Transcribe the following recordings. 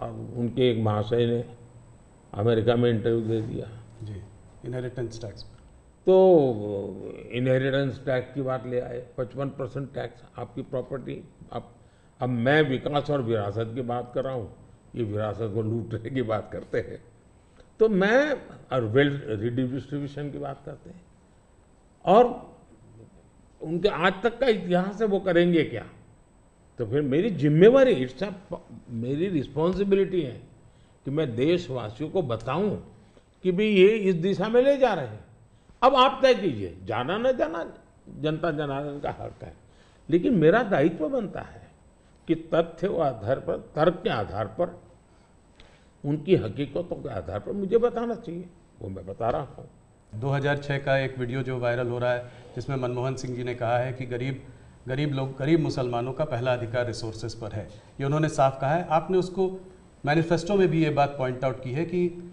और उनके एक महाशय ने अमेरिका में इंटरव्यू दे दिया। जी, इनहेरिटेंस टैक्स। तो इनहेरिटेंस टैक्स की बात ले आए, 55% टैक्स आपकी प्रॉपर्टी। अब मैं विकास और विरासत की बात कर रहा हूँ, ये विरासत को लूटने की बात करते हैं। तो मैं और वेल्थ रिडिस्ट्रीब्यूशन की बात करते हैं, और उनके आज तक का इतिहास है, वो करेंगे क्या? तो फिर मेरी जिम्मेवारी, मेरी रिस्पॉन्सिबिलिटी है कि मैं देशवासियों को बताऊं कि भाई ये इस दिशा में ले जा रहे हैं। अब आप तय कीजिए, जाना न जाना जनता जनार्दन का हक है, लेकिन मेरा दायित्व बनता है कि तथ्य के आधार पर, तर्क के आधार पर, उनकी हकीकतों के आधार पर मुझे बताना चाहिए, वो मैं बता रहा हूँ। 2006 का एक वीडियो जो वायरल हो रहा है, जिसमें मनमोहन सिंह जी ने कहा है कि गरीब मुसलमानों का पहला अधिकार रिसोर्सेज पर है, ये उन्होंने साफ कहा है। आपने उसको मैनिफेस्टो में भी ये बात पॉइंट आउट की है कि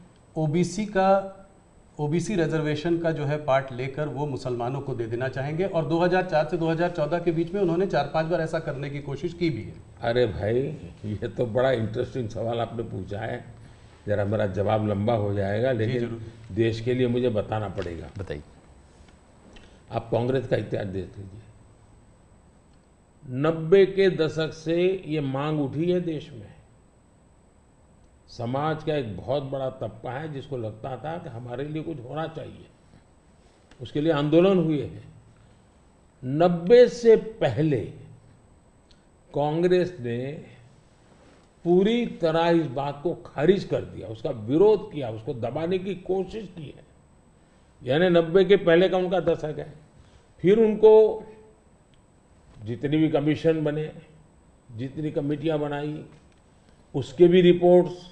ओबीसी रिजर्वेशन का जो है पार्ट लेकर वो मुसलमानों को दे देना चाहेंगे, और 2004 से 2014 के बीच में उन्होंने 4-5 बार ऐसा करने की कोशिश की भी है। अरे भाई, ये तो बड़ा इंटरेस्टिंग सवाल आपने पूछा है। जरा मेरा जवाब लंबा हो जाएगा, लेकिन देश के लिए मुझे बताना पड़ेगा। बताइए। आप कांग्रेस का इतिहास देख लीजिए। 90 के दशक से ये मांग उठी है देश में। समाज का एक बहुत बड़ा तबका है जिसको लगता था कि हमारे लिए कुछ होना चाहिए, उसके लिए आंदोलन हुए हैं। 90 से पहले कांग्रेस ने पूरी तरह इस बात को खारिज कर दिया, उसका विरोध किया, उसको दबाने की कोशिश की है। यानी 90 के पहले का उनका दशक है। फिर उनको जितनी भी कमीशन बने, जितनी कमेटियां बनाई, उसके भी रिपोर्ट्स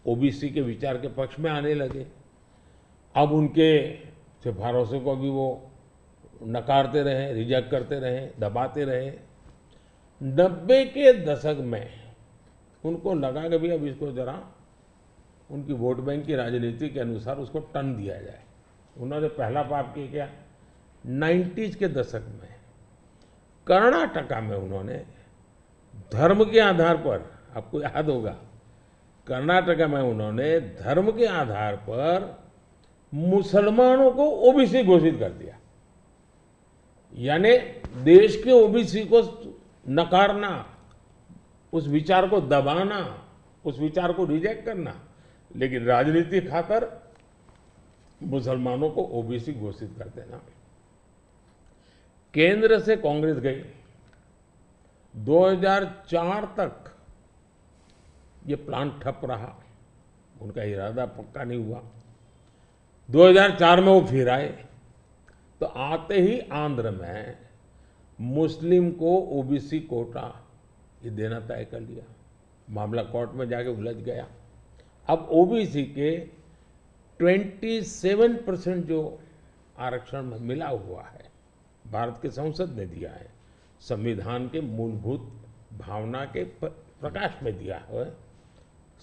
ओबीसी के विचार के पक्ष में आने लगे। अब उनके सिफारिशों को भी वो नकारते रहे, रिजेक्ट करते रहे, दबाते रहे। 90 के दशक में उनको लगा कि भी अब इसको जरा उनकी वोट बैंक की राजनीति के अनुसार उसको टर्न दिया जाए। उन्होंने पहला पाप किया क्या? 90s के दशक में कर्नाटका में उन्होंने धर्म के आधार पर, आपको याद होगा, कर्नाटका में उन्होंने धर्म के आधार पर मुसलमानों को ओबीसी घोषित कर दिया। यानी देश के ओबीसी को नकारना, उस विचार को दबाना, उस विचार को रिजेक्ट करना, लेकिन राजनीति खातर मुसलमानों को ओबीसी घोषित कर देना। केंद्र से कांग्रेस गई, 2004 तक ये प्लान ठप रहा, उनका इरादा पक्का नहीं हुआ। 2004 में वो फिर आए, तो आते ही आंध्र में मुस्लिम को ओबीसी कोटा ये देना तय कर लिया। मामला कोर्ट में जाके उलझ गया। अब ओबीसी के 27% जो आरक्षण में मिला हुआ है, भारत के संसद ने दिया है, संविधान के मूलभूत भावना के प्रकाश में दिया है।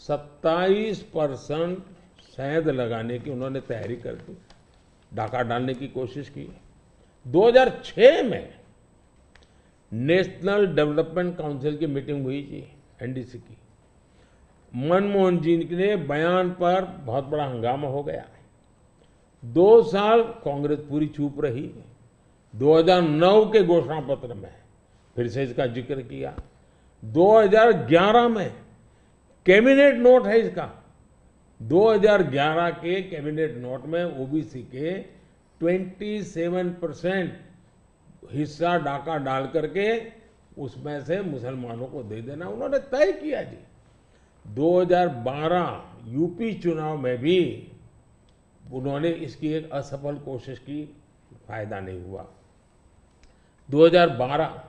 27% शहद लगाने की उन्होंने तैयारी कर दी, डाका डालने की कोशिश की। 2006 में नेशनल डेवलपमेंट काउंसिल की मीटिंग हुई थी, एनडीसी की। मनमोहन जी के बयान पर बहुत बड़ा हंगामा हो गया। 2 साल कांग्रेस पूरी चुप रही। 2009 के घोषणा पत्र में फिर से इसका जिक्र किया। 2011 में कैबिनेट नोट है इसका, 2011 के कैबिनेट नोट में ओबीसी के 27% हिस्सा डाका डाल करके उसमें से मुसलमानों को दे देना उन्होंने तय किया जी। 2012 यूपी चुनाव में भी उन्होंने इसकी एक असफल कोशिश की, फायदा नहीं हुआ। 2012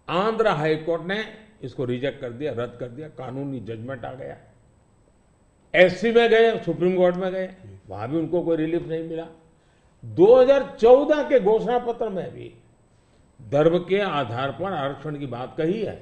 आंध्र हाईकोर्ट ने इसको रिजेक्ट कर दिया, रद्द कर दिया, कानूनी जजमेंट आ गया। एससी में गए, सुप्रीम कोर्ट में गए, वहां भी उनको कोई रिलीफ नहीं मिला। 2014 के घोषणा पत्र में भी धर्म के आधार पर आरक्षण की बात कही है,